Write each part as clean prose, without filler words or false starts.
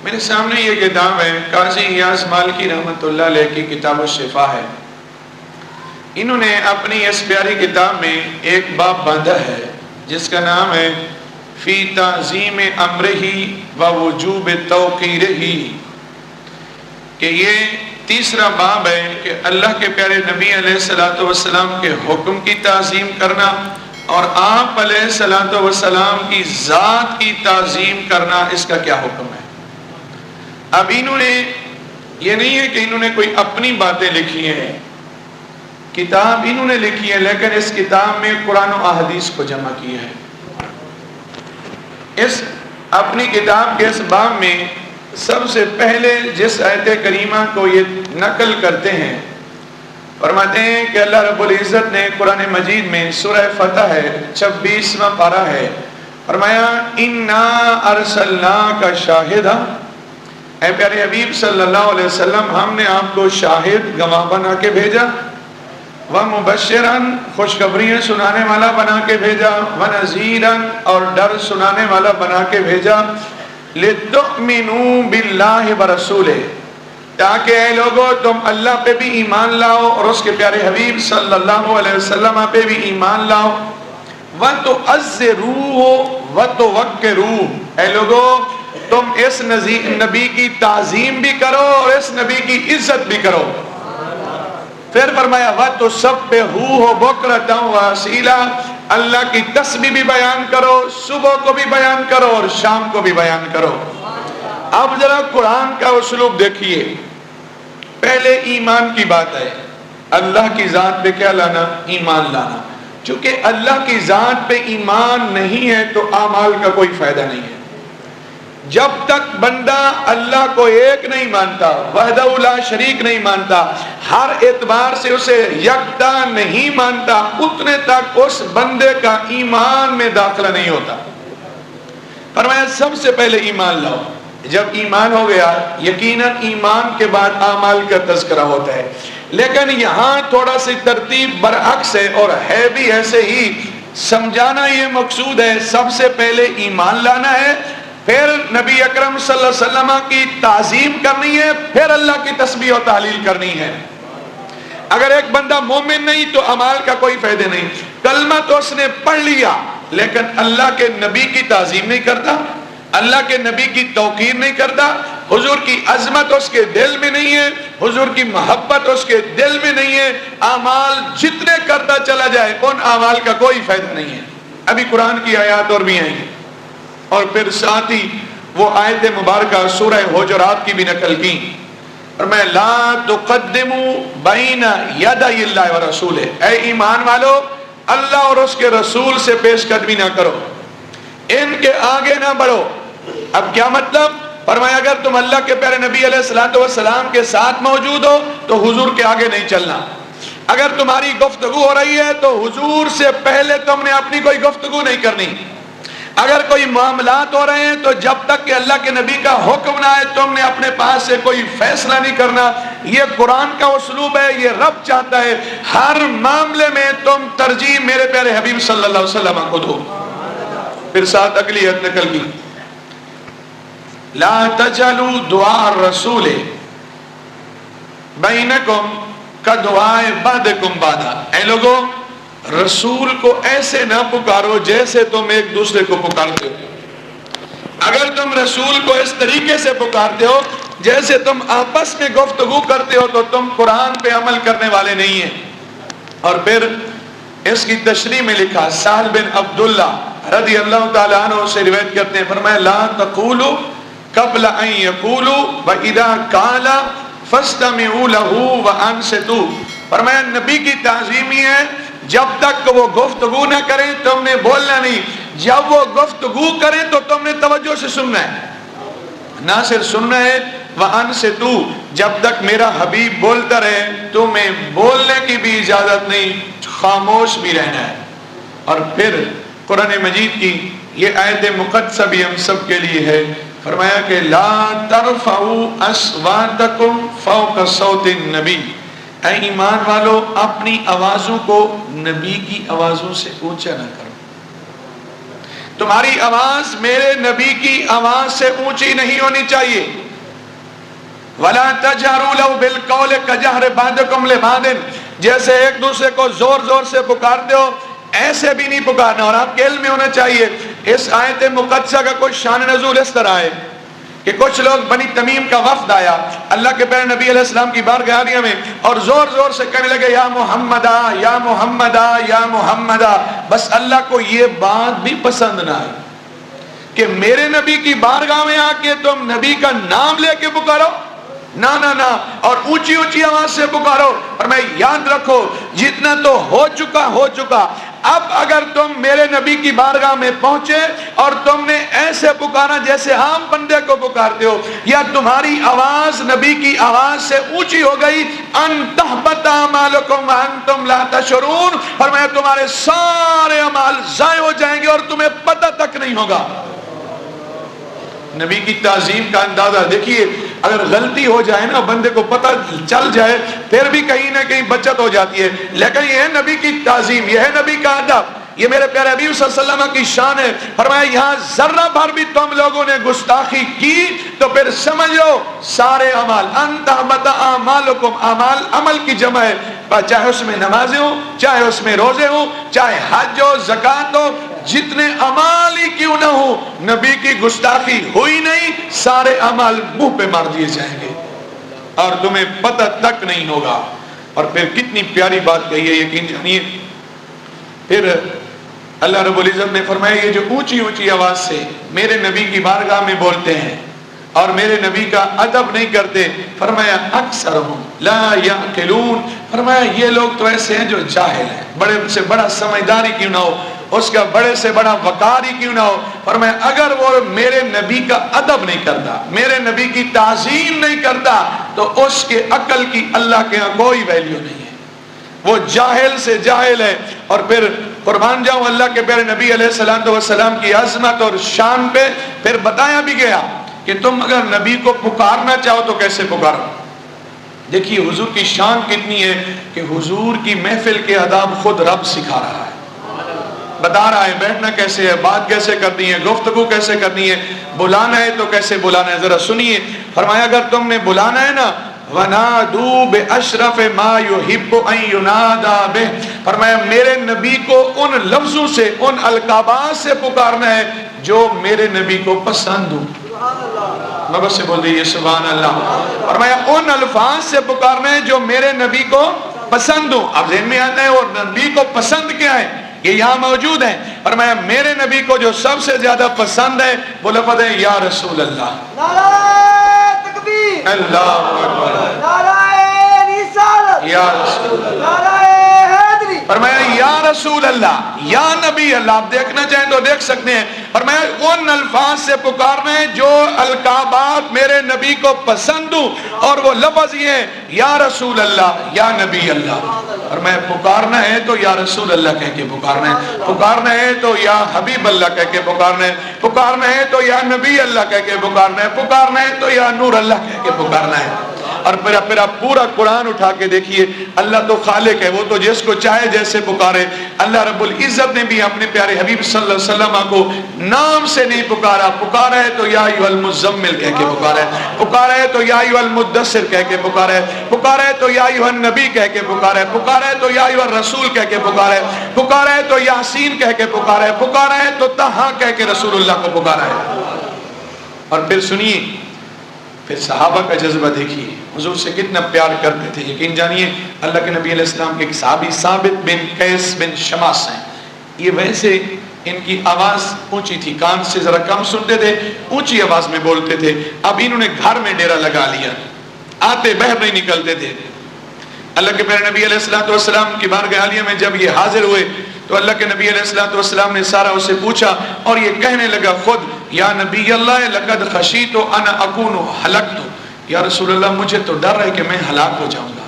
میرے سامنے یہ کتاب ہے، قاضی ایاز مالکی رحمۃ اللہ علیہ کی کتاب الشفا ہے۔ انہوں نے اپنی اس پیاری کتاب میں ایک باب باندھا ہے جس کا نام ہے فی تعظیم امرہ و وجوب توقیرہ، کہ یہ تیسرا باب ہے کہ اللہ کے پیارے نبی علیہ الصلوۃ والسلام کے حکم کی تعظیم کرنا اور آپ علیہ الصلوۃ والسلام کی ذات کی تعظیم کرنا، اس کا کیا حکم ہے۔ اب انہوں نے یہ نہیں ہے کہ انہوں نے کوئی اپنی باتیں لکھی ہیں، کتاب انہوں نے لکھی ہے، لیکن اس کتاب میں قرآن و احادیث کو جمع کیا ہے۔ اس اپنی کتاب کے اس باب میں سب سے پہلے جس آیت کریمہ کو یہ نقل کرتے ہیں، فرماتے ہیں کہ اللہ رب العزت نے قرآن مجید میں سورہ فتح ہے 26واں پارہ ہے، فرمایا اِنَّا أَرْسَلْنَاكَ شَاهِدًا، اے پیارے حبیب صلی اللہ علیہ وسلم ہم نے آپ کو شاہد گواہ بنا کے بھیجا، وَمُبَشِّرًا خوشخبریاں سنانے والا بنا کے بھیجا، وَنَذِيرًا اور ڈر سنانے والا بنا کے بھیجا، لِتُؤْمِنُوا بِاللَّهِ وَرَسُولِهِ تاکہ اے لوگو تم اللہ پہ بھی ایمان لاؤ اور اس کے پیارے حبیب صلی اللہ علیہ وسلم پہ بھی ایمان لاؤ، وَتُعَزِّرُوهُ وَتُوَقِّرُوهُ اے لوگو تم اس نبی کی تعظیم بھی کرو اور اس نبی کی عزت بھی کرو۔ پھر فرمایا وَتُسَبِّحُوهُ بُكْرَةً وَأَصِيلًا اللہ کی تسبیح بھی بیان کرو، صبح کو بھی بیان کرو اور شام کو بھی بیان کرو۔ اب ذرا قرآن کا اسلوب دیکھیے، پہلے ایمان کی بات ہے، اللہ کی ذات پہ کیا لانا؟ ایمان لانا۔ چونکہ اللہ کی ذات پہ ایمان نہیں ہے تو اعمال کا کوئی فائدہ نہیں ہے۔ جب تک بندہ اللہ کو ایک نہیں مانتا، وحدہ لا شریک نہیں مانتا، ہر اعتبار سے اسے یکتا نہیں مانتا، اتنے تک اس بندے کا ایمان میں داخلہ نہیں ہوتا۔ فرمایا سب سے پہلے ایمان لاؤ۔ جب ایمان ہو گیا یقیناً ایمان کے بعد اعمال کا تذکرہ ہوتا ہے، لیکن یہاں تھوڑا سی ترتیب برعکس ہے اور ہے بھی ایسے ہی، سمجھانا یہ مقصود ہے۔ سب سے پہلے ایمان لانا ہے، پھر نبی اکرم صلی اللہ علیہ وسلم کی تعظیم کرنی ہے، پھر اللہ کی تسبیح و تحلیل کرنی ہے۔ اگر ایک بندہ مومن نہیں تو اعمال کا کوئی فائدہ نہیں، کلمہ تو اس نے پڑھ لیا لیکن اللہ کے نبی کی تعظیم نہیں کرتا، اللہ کے نبی کی توقیر نہیں کرتا، حضور کی عظمت اس کے دل میں نہیں ہے، حضور کی محبت اس کے دل میں نہیں ہے، اعمال جتنے کرتا چلا جائے ان اعمال کا کوئی فائدہ نہیں ہے۔ ابھی قرآن کی آیات اور بھی آئیں گی، اور پھر ساتھ ہی وہ آیت مبارکہ سورہ حجرات کی بھی نقل کی، اور میں لا تقدموا بین یدی اللہ ورسولہ، اے ایمان والو اللہ اور اس کے رسول سے پیش قدمی نہ کرو، ان کے آگے نہ بڑھو۔ اب کیا مطلب؟ فرمایا اگر تم اللہ کے پیارے نبی علیہ الصلوۃ والسلام کے ساتھ موجود ہو تو حضور کے آگے نہیں چلنا، اگر تمہاری گفتگو ہو رہی ہے تو حضور سے پہلے تم نے اپنی کوئی گفتگو نہیں کرنی، اگر کوئی معاملات ہو رہے ہیں تو جب تک کہ اللہ کے نبی کا حکم نہ آئے تم نے اپنے پاس سے کوئی فیصلہ نہیں کرنا۔ یہ قرآن کا اسلوب ہے، یہ رب چاہتا ہے ہر معاملے میں تم ترجیح میرے پیارے حبیب صلی اللہ علیہ وسلم کو دو۔ پھر ساتھ اگلی آیت نقل کی، لا تجعلوا دعاء الرسول بینکم کدعاء بعضکم بعضا، اے لوگو رسول کو ایسے نہ پکارو جیسے تم ایک دوسرے کو پکارتے ہو۔ اگر تم رسول کو اس طریقے سے پکارتے ہو جیسے تم آپس میں گفتگو کرتے ہو تو تم قرآن پہ عمل کرنے والے نہیں ہیں۔ اور پھر اس کی تشریح میں لکھا، سہل بن عبداللہ رضی اللہ تعالیٰ عنہ سے روایت کرتے ہیں، فرمایا لا تقولوا قبل ان یقولوا واذا قال فاستمعوا له وانصتوا، فرمایا نبی کی تعظیم ہی ہے جب تک وہ گفتگو نہ کریں تم نے بولنا نہیں، جب وہ گفتگو کریں تو تم نے توجہ سے سننا ہے، نہ صرف سننا ہے، وَأَنْصِتُوا جب تک میرا حبیب بولتا رہے تمہیں بولنے کی بھی اجازت نہیں، خاموش بھی رہنا ہے۔ اور پھر قرآن مجید کی یہ آیت مقدسہ بھی ہم سب کے لیے ہے، فرمایا کہ لا ترفعوا اصواتکم فوق صوت النبی، اے ایمان والو اپنی آوازوں کو نبی کی آوازوں سے اونچا نہ کرو۔ تمہاری آواز میرے نبی کی آواز سے اونچی نہیں ہونی چاہیے. وَلَا تَجْهَرُوا لَهُ بِالْقَوْلِ كَجَهْرِ بَعْضِكُمْ لِبَعْضٍ, جیسے ایک دوسرے کو زور زور سے پکارتے ہو ایسے بھی نہیں پکارنا. اور آپ کے علم میں ہونا چاہیے اس آیت مقدسہ کا کوئی شان نزول اس طرح ہے کہ کچھ لوگ بنی تمیم کا وفد آیا اللہ کے پیارے نبی علیہ السلام کی بارگاہ عالیہ میں اور زور زور سے کہنے لگے یا محمدہ یا محمدہ یا محمدہ. بس اللہ کو یہ بات بھی پسند نہ آئی کہ میرے نبی کی بارگاہ میں آ کے تم نبی کا نام لے کے پکارو, نہ نہ نہ, اور اونچی اونچی آواز سے پکارو. اور میں یاد رکھو جتنا تو ہو چکا. اب اگر تم میرے نبی کی بارگاہ میں پہنچے اور تم نے ایسے پکارا جیسے عام بندے کو پکارتے ہو, یا تمہاری آواز نبی کی آواز سے اونچی ہو گئی, ان تحبط اعمالکم وانتم لا تشعرون, فرمایا تمہارے سارے اعمال ضائع ہو جائیں گے اور تمہیں پتہ تک نہیں ہوگا. نبی کی تعظیم کا اندازہ دیکھیے, اگر غلطی ہو جائے نا بندے کو پتہ چل جائے پھر بھی کہیں نہ کہیں بچت ہو جاتی ہے, لیکن یہ ہے نبی کی تعظیم, یہ ہے نبی کا ادب, یہ میرے پیارے حبیب صلی اللہ علیہ وسلم کی شان ہے. فرمایا یہاں ذرہ بھر بھی تم لوگوں نے گستاخی کی تو پھر سمجھ لو سارے اعمال, انت تحبط اعمالکم, اعمال عمل کی جمع ہے, چاہے اس میں نمازیں ہوں, چاہے اس میں روزے ہوں, چاہے حج ہو, زکات ہو, جتنے اعمال ہی کیوں نہ ہو, نبی کی گستاخی ہوئی نہیں, سارے اعمال منہ پہ مار دیے جائیں گے اور تمہیں پتہ تک نہیں ہوگا. اور پھر کتنی پیاری بات کہی ہے, یقین جانیے. پھر اللہ رب العزت نے فرمایا یہ جو اونچی اونچی آواز سے میرے نبی کی بارگاہ میں بولتے ہیں اور میرے نبی کا ادب نہیں کرتے, فرمایا اکثرہم لا یعقلون, فرمایا یہ لوگ تو ایسے ہیں جو جاہل ہیں, بڑے سے بڑا سمجھداری کیوں نہ ہو, اس کا بڑے سے بڑا وقار ہی کیوں نہ ہو, فرمایا اگر وہ میرے نبی کا ادب نہیں کرتا, میرے نبی کی تعظیم نہیں کرتا, تو اس کے عقل کی اللہ کے ہاں کوئی ویلیو نہیں ہے, وہ جاہل سے جاہل ہے. اور پھر قربان جاؤں اللہ کے پیارے نبی علیہ السلام کی عظمت اور شان پہ پھر بتایا بھی گیا کہ تم اگر نبی کو پکارنا چاہو تو کیسے پکارو. دیکھیے حضور کی شان کتنی ہے کہ حضور کی محفل کے آداب خود رب سکھا رہا ہے, بتا رہا ہے بیٹھنا کیسے ہے, بات کیسے کرنی ہے, گفتگو کیسے کرنی ہے, بلانا ہے تو کیسے بلانا ہے. ذرا سنیے, فرمایا اگر تم نے بلانا ہے نا وَنَادُوا بِأَشْرَفِ مَا يُحِبُّ أَن يُنَادَى بِهِ, فرمایا میرے نبی کو ان لفظوں سے, ان القابات سے پکارنا ہے جو میرے نبی کو پسند ہو. مگر سے بول دیئے سبحان اللہ. فرمایا ان الفاظ سے پکارنا ہے جو میرے نبی کو پسند ہو. اب ذہن میں آتا ہے اور نبی کو پسند کیا ہے, یہ یہاں موجود ہیں. فرمایا میرے نبی کو جو سب سے زیادہ پسند ہے وہ لفظ ہے یا رسول اللہ. نعرہ تکبیر, اللہ اکبر, نعرہ رسالت, یا رسول اللہ. نعرہ حیدری. فرمایا یا رسول اللہ, یا نبی اللہ. آپ دیکھنا چاہیں تو دیکھ سکتے ہیں. فرمایا ان الفاظ سے پکارنا ہے جو القابات میرے نبی کو پسند ہوں, اور وہ لفظ یہ ہے یا رسول اللہ, یا نبی اللہ. فرمایا پکارنا ہے تو یا رسول اللہ کہہ کے پکارنا ہے, پکارنا ہے تو یا حبیب اللہ کہہ کے پکارنا ہے, پکارنا ہے تو یا نبی اللہ کہہ کے پکارنا ہے, پکارنا ہے تو یا نور اللہ کہہ کے پکارنا ہے. اور پھر آپ پورا قرآن اٹھا کے دیکھیے, اللہ تو خالق ہے, وہ تو جس کو چاہے جیسے پکارے. اللہ رب العزت نے بھی اپنے پیارے حبیب صلی اللہ علیہ وسلم کو نام سے نہیں پکارا, پکارا ہے تو یا ایھا المزمل کہہ کے پکارا ہے, پکارا ہے تو یا ایھا المدثر کہہ کے پکارا ہے, پکارا ہے تو یا ایھا النبی کہہ کے پکارا ہے, پکارا ہے تو یا ایھا الرسول کہہ کے پکارا ہے, پکارا ہے تو یاسین کہہ کے پکارا ہے, پکارا ہے تو طہا کہہ کے رسول اللہ کو پکارا ہے. اور پھر سنیے, پھر صحابہ کا جذبہ دیکھیے, حضور سے کتنا پیار کرتے تھے. یقین جانیے اللہ کے نبی علیہ السلام کے ایک صحابی ثابت بن قیس بن شماس ہیں. یہ ویسے ان کی آواز اونچی تھی, کان سے ذرا کم سنتے تھے, اونچی آواز میں بولتے تھے. اب انہوں نے گھر میں ڈیرا لگا لیا, آتے باہر نہیں نکلتے تھے. اللہ کے پیارے نبی علیہ السلام کی بارگاہ عالیہ میں جب یہ حاضر ہوئے تو اللہ کے نبی علیہ السلام نے سارا اسے پوچھا, اور یہ کہنے لگا خود, یا نبی اللہ لقد خشیت انا اکون ہلکت, یا رسول اللہ مجھے تو ڈر ہے کہ میں ہلاک ہو جاؤں گا,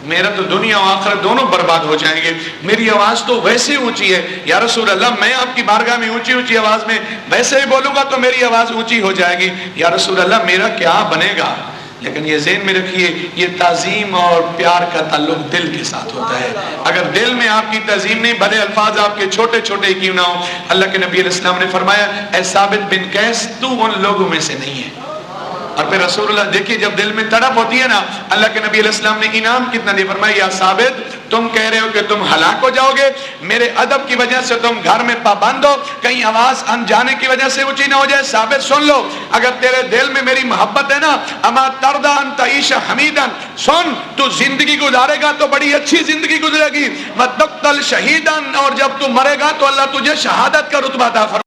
میرا تو دنیا و آخرت دونوں برباد ہو جائیں گے. میری آواز تو ویسے اونچی ہے یا رسول اللہ, میں آپ کی بارگاہ میں اونچی اونچی آواز میں ویسے ہی بولوں گا تو میری آواز اونچی ہو جائے گی, یا رسول اللہ میرا کیا بنے گا. لیکن یہ ذہن میں رکھیے یہ تعظیم اور پیار کا تعلق دل کے ساتھ ہوتا ہے. اگر دل میں آپ کی تعظیم نہیں، بھلے الفاظ آپ کے چھوٹے چھوٹے کیوں نہ ہو. اللہ کے نبی علیہ السلام نے فرمایا اے ثابت بن قیس تو ان لوگوں میں سے نہیں ہے. اور پھر رسول اللہ دیکھیے جب دل میں تڑپ ہوتی ہے نا، اللہ کے نبی علیہ السلام نے انعام کتنا دیا. فرمایا یا ثابت تم کہہ رہے ہو کہ تم ہلاک ہو جاؤ گے، میرے ادب کی وجہ سے تم گھر میں پابند ہو، کہیں آواز انجانے کی وجہ سے اونچی نہ ہو جائے. ثابت سن لو، اگر تیرے دل میں میری محبت ہے نا، اما تردا ان تعیش حمیدن، سن تو زندگی گزارے گا تو بڑی اچھی زندگی گزرے گی، وتقتل شہیدن، اور جب تو مرے گا تو اللہ تجھے شہادت کا رتبہ عطا فرمائے.